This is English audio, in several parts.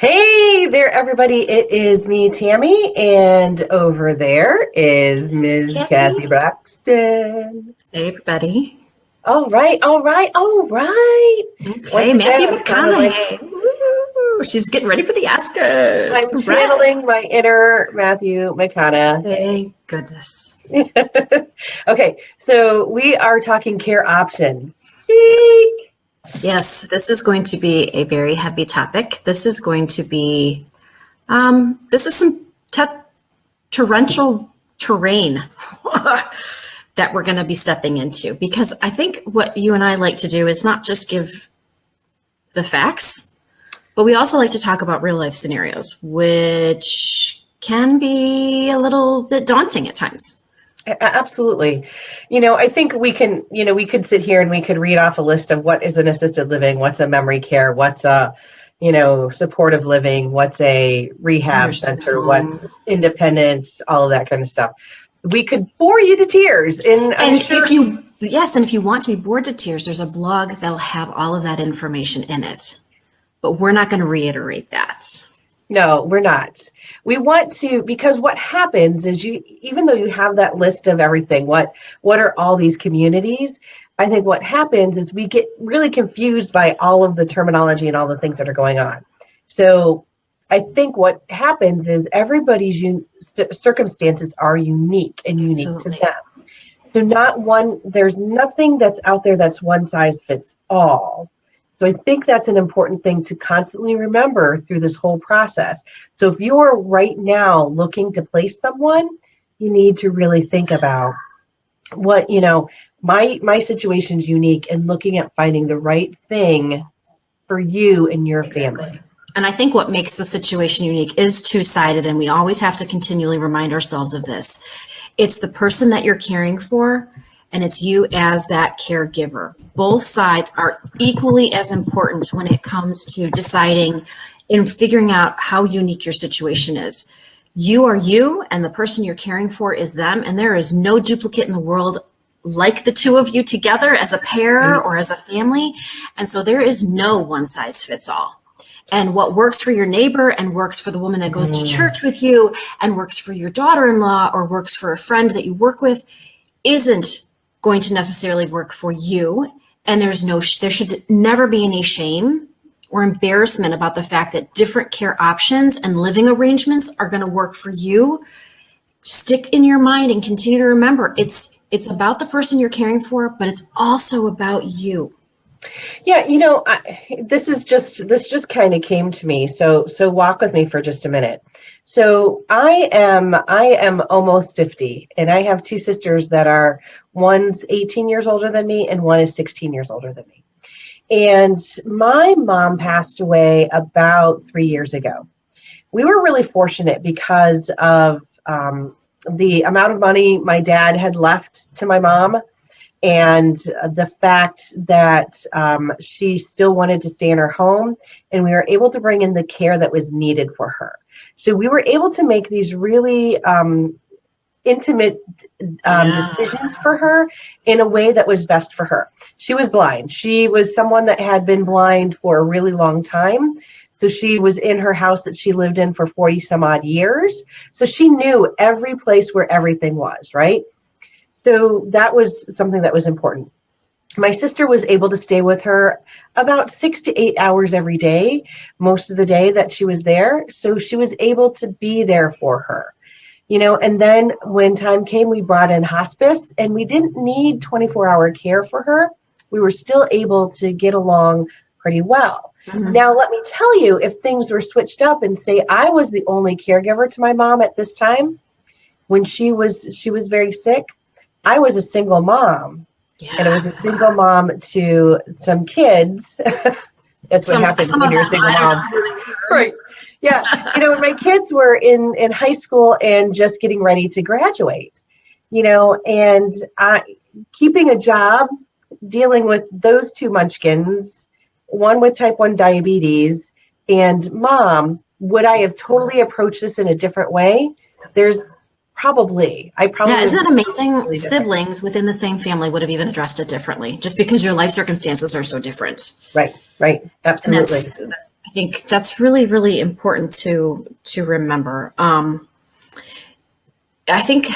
Hey there, everybody. It is me, Tammy, and over there is Ms. Kathy Kathy. Braxton. Hey, everybody. All right, all right, all right. Okay, Once again, Matthew I'm channeling, McConaughey. Woo! She's getting ready for the Oscars. I'm Hooray! channeling my inner Matthew McConaughey. Thank goodness. Okay, so we are talking care options. Eek. Yes, this is going to be a very heavy topic. This is going to be, this is some torrential terrain that we're going to be stepping into, because I think what you and I like to do is not just give the facts, but we also like to talk about real life scenarios, which can be a little bit daunting at times. Absolutely. I think we could sit here and we could read off a list of what is an assisted living, what's a memory care, what's a, supportive living, what's a rehab Nursing center, home. what's independence, all of that kind of stuff. We could bore you to tears. And I'm And sure, if you want to be bored to tears, there's a blog that'll have all of that information in it. But we're not going to reiterate that. no, we're not. We want to, because what happens is even though you have that list of everything, what are all these communities? I think what happens is we get really confused by all of the terminology and all the things that are going on. So I think what happens is everybody's circumstances are unique and unique Absolutely. to them. So there's nothing that's out there that's one size fits all. So I think that's an important thing to constantly remember through this whole process. So if you're right now looking to place someone, you need to really think about what, my situation's unique, and looking at finding the right thing for you and your family. And I think what makes the situation unique is two-sided, and we always have to continually remind ourselves of this. It's the person that you're caring for, and it's you as that caregiver. Both sides are equally as important when it comes to deciding and figuring out how unique your situation is. You are you, and the person you're caring for is them, and there is no duplicate in the world like the two of you together as a pair or as a family. And so there is no one size fits all. And what works for your neighbor and works for the woman that goes to church with you and works for your daughter-in-law or works for a friend that you work with isn't going to necessarily work for you. And there should never be any shame or embarrassment about the fact that different care options and living arrangements are going to work for you. Stick in your mind and continue to remember it's about the person you're caring for, but it's also about you. Yeah, this just kind of came to me. So walk with me for just a minute. So I am almost 50, and I have two sisters that are, one's 18 years older than me and one is 16 years older than me. And my mom passed away about 3 years ago. We were really fortunate because of the amount of money my dad had left to my mom, and the fact that she still wanted to stay in her home, and we were able to bring in the care that was needed for her. So we were able to make these really intimate decisions for her in a way that was best for her. She was blind. She was someone that had been blind for a really long time. So she was in her house that she lived in for 40 some odd years. So she knew every place where everything was, right? So that was something that was important. My sister was able to stay with her about 6 to 8 hours every day, most of the day that she was there. So she was able to be there for her, and then when time came, we brought in hospice, and we didn't need 24-hour care for her. We were still able to get along pretty well. Mm-hmm. Now, let me tell you, if things were switched up and say I was the only caregiver to my mom at this time, when she was very sick, I was a single mom. Yeah. And I was a single mom to some kids. That's what happens when you're a single mom. Right. Yeah. My kids were in high school and just getting ready to graduate, and keeping a job, dealing with those two munchkins, one with type 1 diabetes, and mom, would I have totally approached this in a different way? There's Probably. I probably Yeah, isn't would that amazing? really different. Siblings within the same family would have even addressed it differently, just because your life circumstances are so different. Right, right. And Absolutely. I think that's really, really important to remember. I think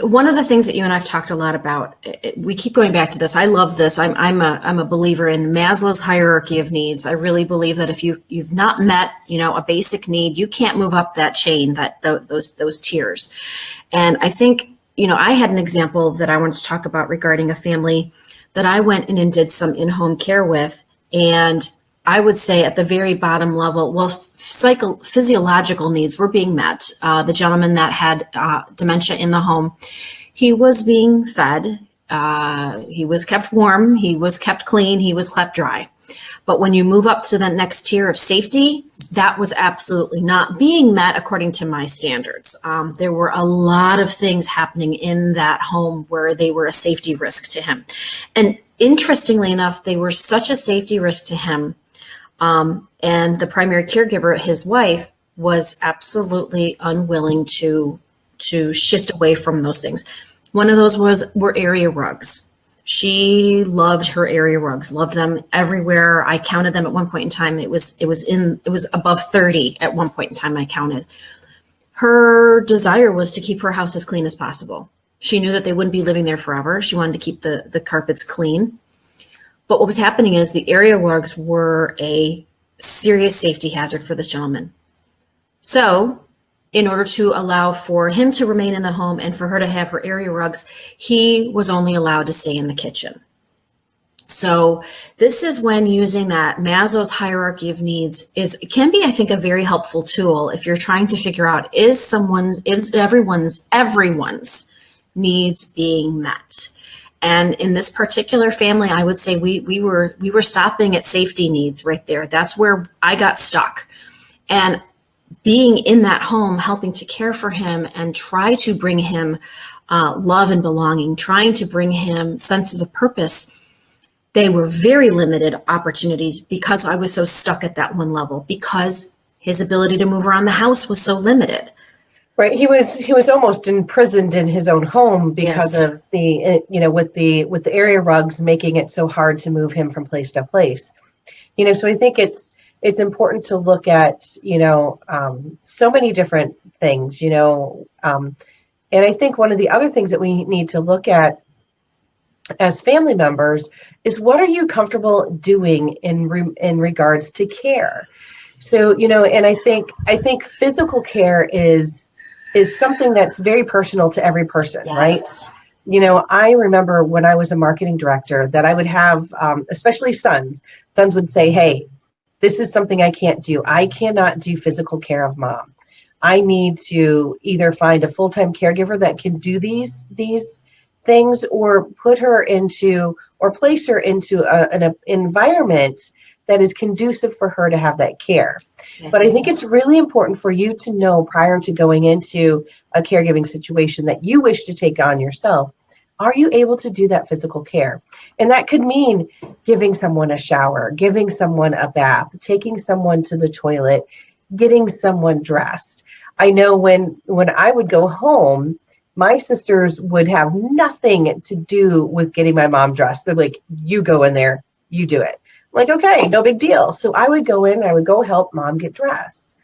one of the things that you and I've talked a lot about, we keep going back to this. I love this. I'm a believer in Maslow's hierarchy of needs. I really believe that if you've not met, a basic need, you can't move up that chain, those tiers. And I think, I had an example that I wanted to talk about regarding a family that I went in and did some in-home care with. And I would say at the very bottom level, well, physiological needs were being met. The gentleman that had dementia in the home, he was being fed. He was kept warm. He was kept clean. He was kept dry. But when you move up to the next tier of safety, that was absolutely not being met according to my standards. There were a lot of things happening in that home where they were a safety risk to him. And interestingly enough, they were such a safety risk to him. And the primary caregiver, his wife, was absolutely unwilling to shift away from those things. One of those were area rugs. She loved her area rugs, loved them everywhere. I counted them at one point in time. It was above 30 at one point in time I counted. Her desire was to keep her house as clean as possible. She knew that they wouldn't be living there forever. She wanted to keep the carpets clean. But what was happening is the area rugs were a serious safety hazard for this gentleman. So in order to allow for him to remain in the home and for her to have her area rugs, he was only allowed to stay in the kitchen. So this is when using that Maslow's hierarchy of needs can be, I think, a very helpful tool if you're trying to figure out is everyone's needs being met. And in this particular family, I would say we were stopping at safety needs right there. That's where I got stuck. And being in that home, helping to care for him and try to bring him love and belonging, trying to bring him senses of purpose, they were very limited opportunities because I was so stuck at that one level, because his ability to move around the house was so limited. Right. He was almost imprisoned in his own home because Yes. of the, with the area rugs making it so hard to move him from place to place. So I think it's important to look at, so many different things, and I think one of the other things that we need to look at as family members is, what are you comfortable doing in regards to care? So, and I think physical care is something that's very personal to every person, Yes. right? I remember when I was a marketing director that I would have, especially sons would say, hey, this is something I can't do. I cannot do physical care of mom. I need to either find a full-time caregiver that can do these things, or put her into, or place her into an environment that is conducive for her to have that care. Exactly. But I think it's really important for you to know prior to going into a caregiving situation that you wish to take on yourself, are you able to do that physical care? And that could mean giving someone a shower, giving someone a bath, taking someone to the toilet, getting someone dressed. I know when I would go home, my sisters would have nothing to do with getting my mom dressed. They're like, you go in there, you do it. I'm like, okay, no big deal. So I would go in, I would go help mom get dressed.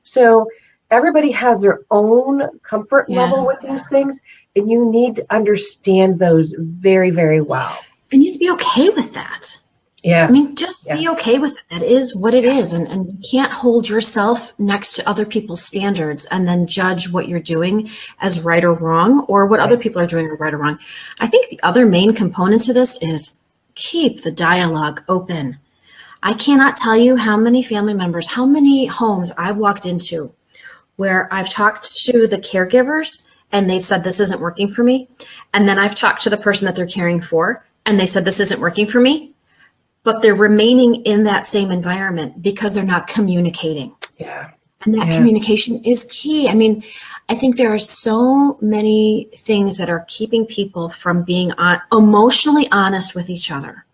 So everybody has their own comfort level with these things, and you need to understand those very, very well. And you have to be okay with that. Yeah. I mean, just be okay with it. That is what it is. And you can't hold yourself next to other people's standards and then judge what you're doing as right or wrong, or what other people are doing are right or wrong. I think the other main component to this is keep the dialogue open. I cannot tell you how many family members, how many homes I've walked into where I've talked to the caregivers and they've said, this isn't working for me. And then I've talked to the person that they're caring for and they said, this isn't working for me. But they're remaining in that same environment because they're not communicating. Yeah. And that communication is key. I mean, I think there are so many things that are keeping people from being emotionally honest with each other,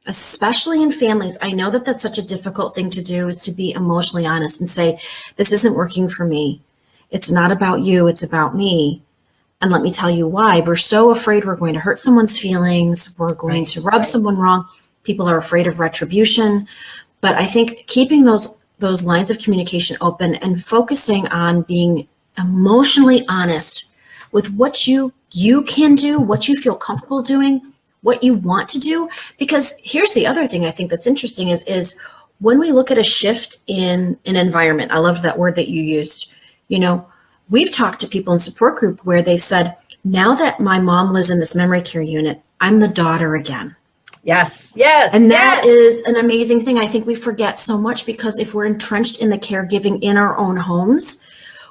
especially in families. I know that that's such a difficult thing to do, is to be emotionally honest and say, this isn't working for me. It's not about you, it's about me. And let me tell you why. We're so afraid we're going to hurt someone's feelings. We're going to rub someone wrong. People are afraid of retribution. But I think keeping those lines of communication open and focusing on being emotionally honest with what you can do, what you feel comfortable doing, what you want to do. Because here's the other thing I think that's interesting is when we look at a shift in an environment, I loved that word that you used, we've talked to people in support group where they've said, now that my mom lives in this memory care unit, I'm the daughter again. Yes, yes. And that is an amazing thing. I think we forget so much because if we're entrenched in the caregiving in our own homes,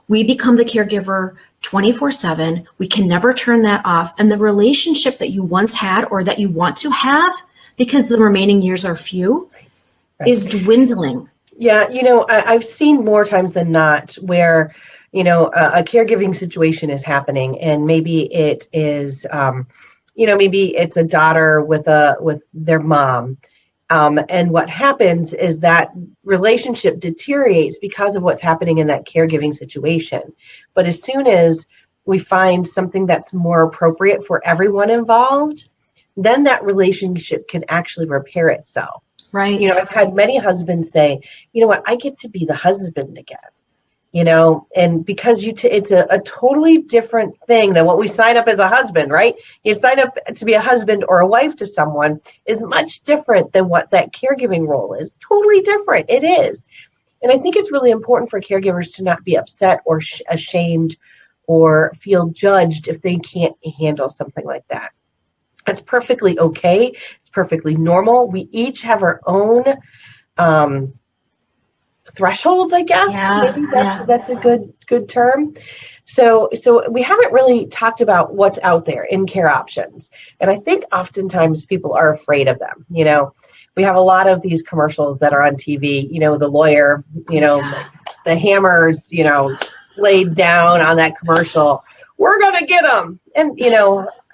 we become the caregiver 24/7. We can never turn that off. And the relationship that you once had or that you want to have, because the remaining years are few, is dwindling. Yeah, I've seen more times than not where, a caregiving situation is happening, and maybe it is, maybe it's a daughter with their mom. And what happens is that relationship deteriorates because of what's happening in that caregiving situation. But as soon as we find something that's more appropriate for everyone involved, then that relationship can actually repair itself. Right. I've had many husbands say, you know what, I get to be the husband again. And because it's a totally different thing than what we sign up as a husband, right? You sign up to be a husband or a wife to someone is much different than what that caregiving role is. Totally different. It is. And I think it's really important for caregivers to not be upset or ashamed or feel judged if they can't handle something like that. That's perfectly okay. It's perfectly normal. We each have our own thresholds, I guess. Yeah, maybe that's a good term. So we haven't really talked about what's out there in care options, and I think oftentimes people are afraid of them. We have a lot of these commercials that are on TV. The lawyer, the hammers, laid down on that commercial. We're gonna get them, and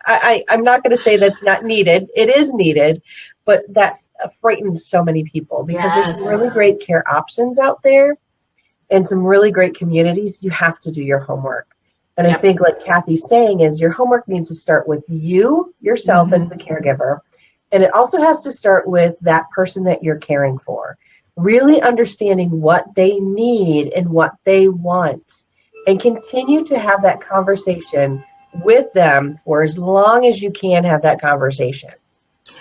I'm not going to say that's not needed. It is needed, but that frightens so many people because there's some really great care options out there and some really great communities. You have to do your homework. And I think like Kathy's saying is your homework needs to start with yourself as the caregiver. And it also has to start with that person that you're caring for, really understanding what they need and what they want, and continue to have that conversation with them for as long as you can have that conversation.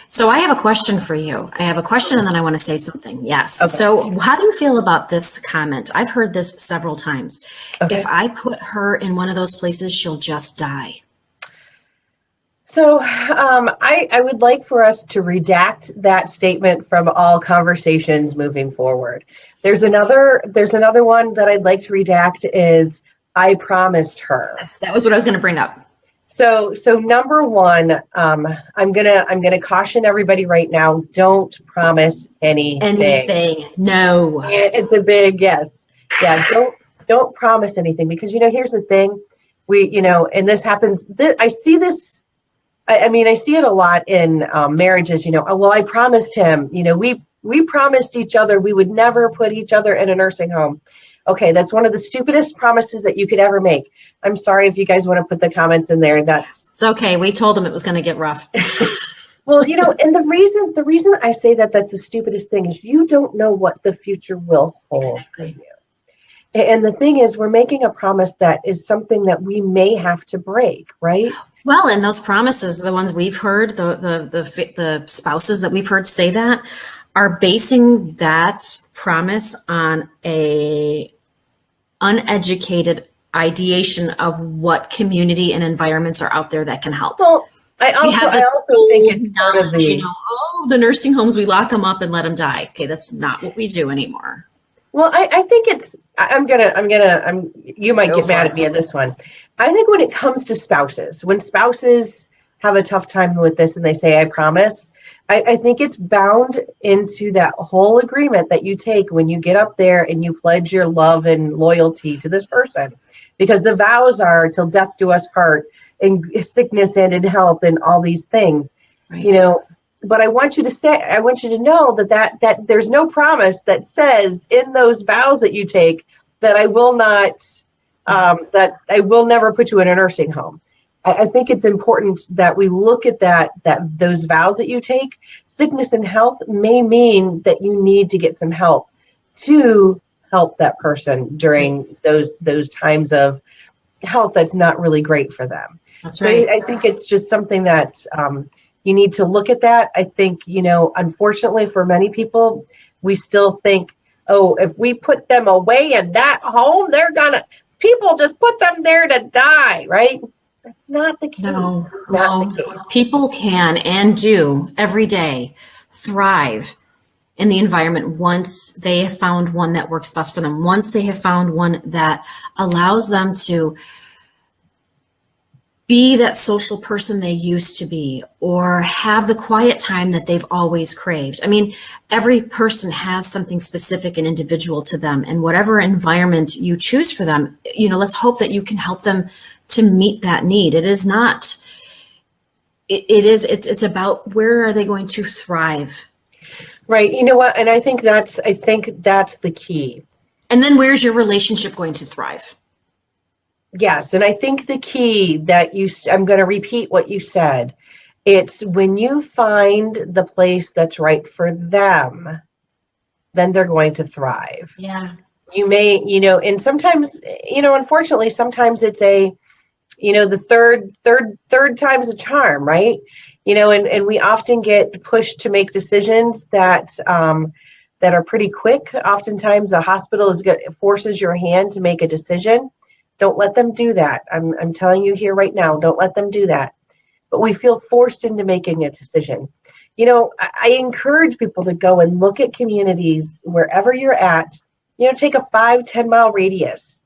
So I have a question for you. I have a question and then I want to say something. Yes. Okay. So how do you feel about this comment? I've heard this several times. Okay. If I put her in one of those places, she'll just die. So I would like for us to redact that statement from all conversations moving forward. There's another one that I'd like to redact is I promised her. Yes, that was what I was going to bring up. So number one, I'm gonna caution everybody right now. Don't promise anything. Anything? No. It's a big yes. Yeah. Don't promise anything because here's the thing. And this happens. I see this. I mean, I see it a lot in marriages. Well, I promised him. We promised each other we would never put each other in a nursing home. Okay, that's one of the stupidest promises that you could ever make. I'm sorry if you guys want to put the comments in there. It's okay. We told them it was going to get rough. Well, and the reason I say that that's the stupidest thing is you don't know what the future will hold for you. And the thing is, we're making a promise that is something that we may have to break, right? Well, and those promises, the ones we've heard, the spouses that we've heard say that, are basing that promise on a uneducated ideation of what community and environments are out there that can help. Well, I also think it's part of the nursing homes, we lock them up and let them die. Okay, that's not what we do anymore. Well, I think you might get mad at me at this one. I think when it comes to spouses, when spouses have a tough time with this and they say, I promise, I think it's bound into that whole agreement that you take when you get up there and you pledge your love and loyalty to this person, because the vows are till death do us part, in sickness and in health and all these things, right. But I want you to know that there's no promise that says in those vows that you take that I will not that I will never put you in a nursing home. I think it's important that we look at that those vows that you take. Sickness and health may mean that you need to get some help to help that person during those times of health that's not really great for them. That's So right. I think it's just something that you need to look at that. I think, unfortunately for many people, we still think, oh, if we put them away in that home, people just put them there to die, right? That's not the case. No, Not the case. people can and do every day thrive in the environment once they have found one that works best for them, once they have found one that allows them to be that social person they used to be, or have the quiet time that they've always craved. I mean, every person has something specific and individual to them, and whatever environment you choose for them, let's hope that you can help them to meet that need. It is not, it's about where are they going to thrive? Right. You know what? And I think that's the key. And then where's your relationship going to thrive? Yes. And I think the key I'm going to repeat what you said. It's when you find the place that's right for them, then they're going to thrive. Yeah. You may, and sometimes, unfortunately, sometimes it's the third time's a charm, right? And we often get pushed to make decisions that are pretty quick. Oftentimes a hospital forces your hand to make a decision. Don't let them do that. I'm telling you here right now, don't let them do that. But we feel forced into making a decision. I encourage people to go and look at communities wherever you're at, take a 5-10 mile radius.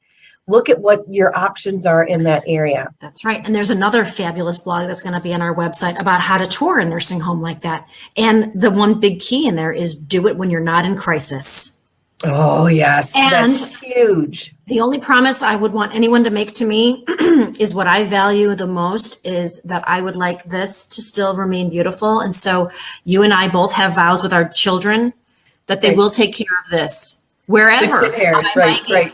Look at what your options are in that area. That's right. And there's another fabulous blog that's going to be on our website about how to tour a nursing home like that. And the one big key in there is do it when you're not in crisis. Oh, yes. And that's huge. The only promise I would want anyone to make to me is what I value the most is that I would like this to still remain beautiful. And so you and I both have vows with our children that they will take care of this wherever. Right.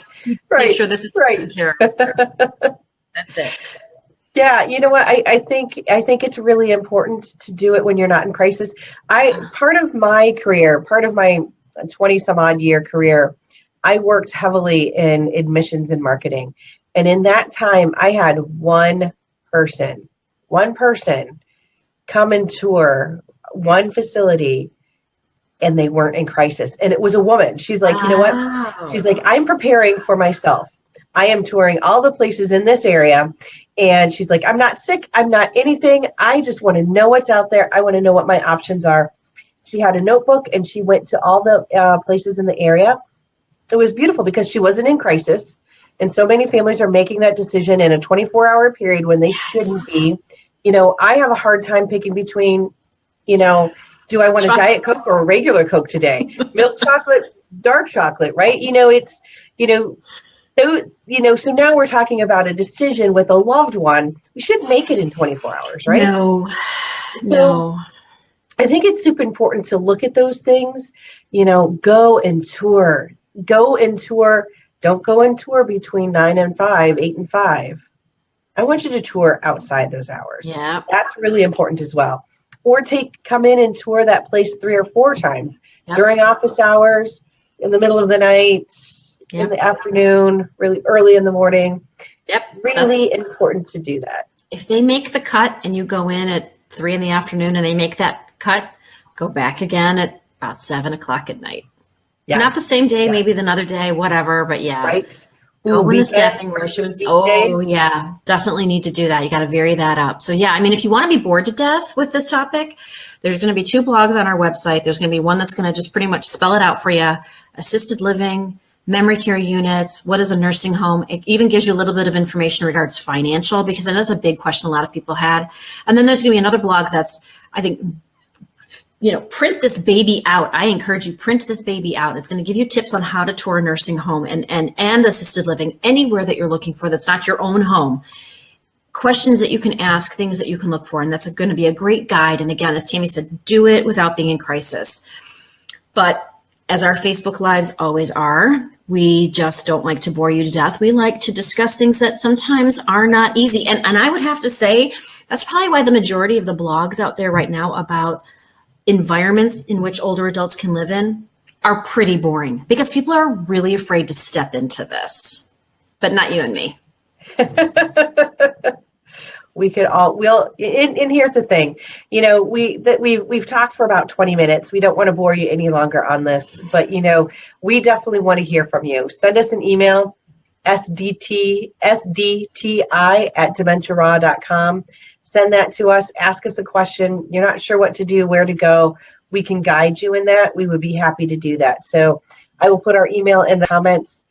Make sure this is taken care of. That's it. Yeah, you know what? I think it's really important to do it when you're not in crisis. Part of my 20 some odd year career, I worked heavily in admissions and marketing. And in that time, I had one person come and tour one facility, and they weren't in crisis. And it was a woman. She's like, you know what? She's like, I'm preparing for myself. I am touring all the places in this area. And she's like, I'm not sick. I'm not anything. I just want to know what's out there. I want to know what my options are. She had a notebook and she went to all the places in the area. It was beautiful because she wasn't in crisis. And so many families are making that decision in a 24-hour period when they shouldn't be. I have a hard time picking between, do I want a Diet Coke or a regular Coke today? Milk chocolate, dark chocolate, right? So now we're talking about a decision with a loved one. We shouldn't make it in 24 hours, right? No. I think it's super important to look at those things, go and tour. Don't go and tour between 9 and 5, 8 and 5. I want you to tour outside those hours. Yeah. That's really important as well. Or come in and tour that place 3 or 4 times during office hours, in the middle of the night, in the afternoon, really early in the morning. Yep. Really important to do that. If they make the cut and you go in at 3 in the afternoon and they make that cut, go back again at about 7 o'clock at night. Yes. Not the same day, maybe another day, whatever, but yeah. Right. Go when the staffing ratios. Oh, yeah. Definitely need to do that. You got to vary that up. So, yeah, I mean, if you want to be bored to death with this topic, there's going to be 2 blogs on our website. There's going to be one that's going to just pretty much spell it out for you. Assisted living, memory care units, what is a nursing home? It even gives you a little bit of information in regards to financial, because that's a big question a lot of people had. And then there's going to be another blog that's, I think, print this baby out. I encourage you, print this baby out. It's going to give you tips on how to tour a nursing home and assisted living anywhere that you're looking for that's not your own home. Questions that you can ask, things that you can look for. And that's going to be a great guide. And again, as Tammy said, do it without being in crisis. But as our Facebook Lives always are, We just don't like to bore you to death. We like to discuss things that sometimes are not easy. And I would have to say, that's probably why the majority of the blogs out there right now about environments in which older adults can live in are pretty boring, because people are really afraid to step into this, but not you and me. We could all, and here's the thing, we've talked for about 20 minutes. We don't want to bore you any longer on this, but we definitely want to hear from you. Send us an email, sdti@dementiaraw.com. Send that to us. Ask us a question. You're not sure what to do, where to go. We can guide you in that. We would be happy to do that. So I will put our email in the comments.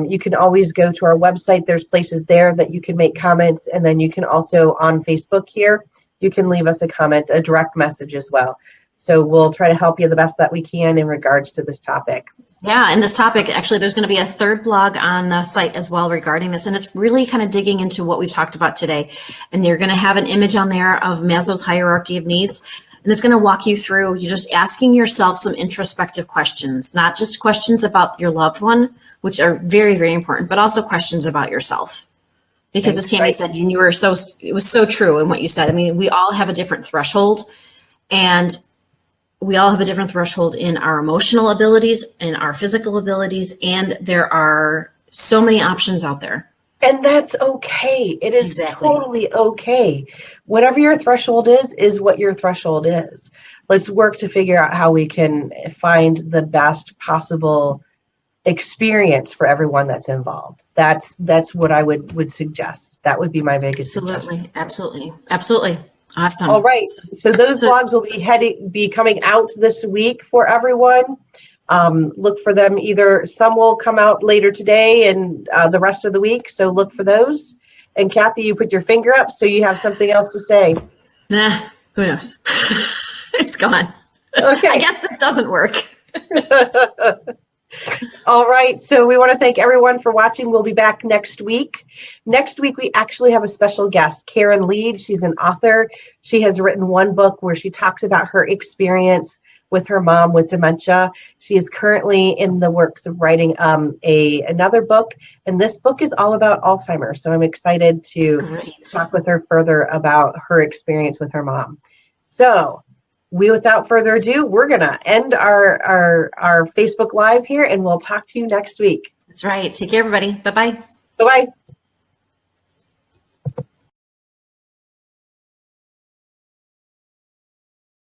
You can always go to our website. There's places there that you can make comments. And then you can also, on Facebook here, you can leave us a comment, a direct message as well. So we'll try to help you the best that we can in regards to this topic. Yeah, and this topic, actually, there's going to be a third blog on the site as well regarding this. And it's really kind of digging into what we've talked about today. And you're going to have an image on there of Maslow's hierarchy of needs. And it's going to walk you through, you're just asking yourself some introspective questions, not just questions about your loved one, which are very, very important, but also questions about yourself. Because as Tammy said, it was so true in what you said. I mean, we all have a different threshold, and we all have a different threshold in our emotional abilities and our physical abilities. And there are so many options out there. And that's okay. It is totally okay. Whatever your threshold is what your threshold is. Let's work to figure out how we can find the best possible experience for everyone that's involved. That's what I would suggest. That would be my biggest suggestion. Absolutely. Awesome. All right. So those blogs will be coming out this week for everyone. Look for them. Either some will come out later today and the rest of the week. So look for those. And Kathy, you put your finger up, so you have something else to say. Nah, who knows? It's gone. Okay. I guess this doesn't work. All right. So we want to thank everyone for watching. We'll be back next week. Next week, we actually have a special guest, Karen Lead. She's an author. She has written one book where she talks about her experience with her mom with dementia. She is currently in the works of writing another book, and this book is all about Alzheimer's. So I'm excited to talk with her further about her experience with her mom. So without further ado, we're going to end our Facebook Live here, and we'll talk to you next week. That's right. Take care, everybody. Bye-bye. Bye-bye.